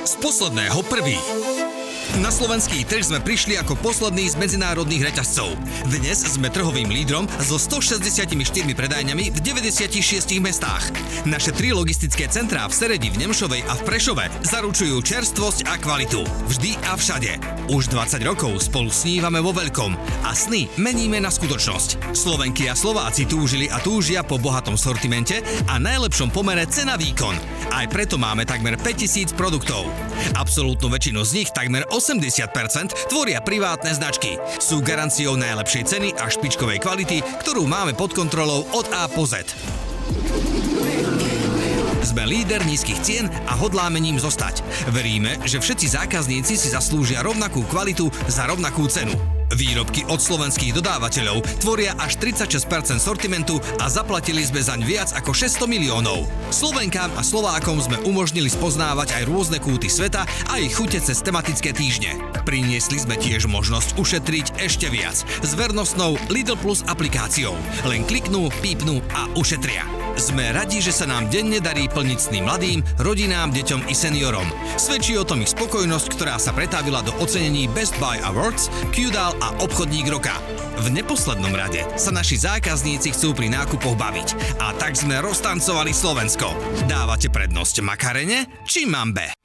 Z posledného prvý. Na slovenský trh sme prišli ako posledný z medzinárodných reťazcov. Dnes sme trhovým lídrom so 164 predajňami v 96 mestách. Naše 3 logistické centrá v Seredi, v Nemšovej a v Prešove zaručujú čerstvosť a kvalitu. Vždy a všade. Už 20 rokov spolu snívame vo veľkom a sny meníme na skutočnosť. Slovenky a Slováci túžili a túžia po bohatom sortimente a najlepšom pomere cena-výkon. Aj preto máme takmer 5000 produktov. Absolútnu väčšinu z nich, takmer 80%, tvoria privátne značky. Sú garanciou najlepšej ceny a špičkovej kvality, ktorú máme pod kontrolou od A po Z. Sme líder nízkych cien a hodláme ním zostať. Veríme, že všetci zákazníci si zaslúžia rovnakú kvalitu za rovnakú cenu. Výrobky od slovenských dodávateľov tvoria až 36% sortimentu a zaplatili sme zaň viac ako 600 miliónov. Slovenkám a Slovákom sme umožnili spoznávať aj rôzne kúty sveta a ich chute cez tematické týždne. Priniesli sme tiež možnosť ušetriť ešte viac s vernostnou Lidl Plus aplikáciou. Len kliknú, pípnú a ušetria. Sme radi, že sa nám denne darí plniť sny mladým, rodinám, deťom i seniorom. Svedčí o tom ich spokojnosť, ktorá sa pretavila do ocenení Best Buy Awards, Qdal a Obchodník roka. V neposlednom rade sa naši zákazníci chcú pri nákupoch baviť a tak sme roztancovali Slovensko. Dávate prednosť makarene či mambe?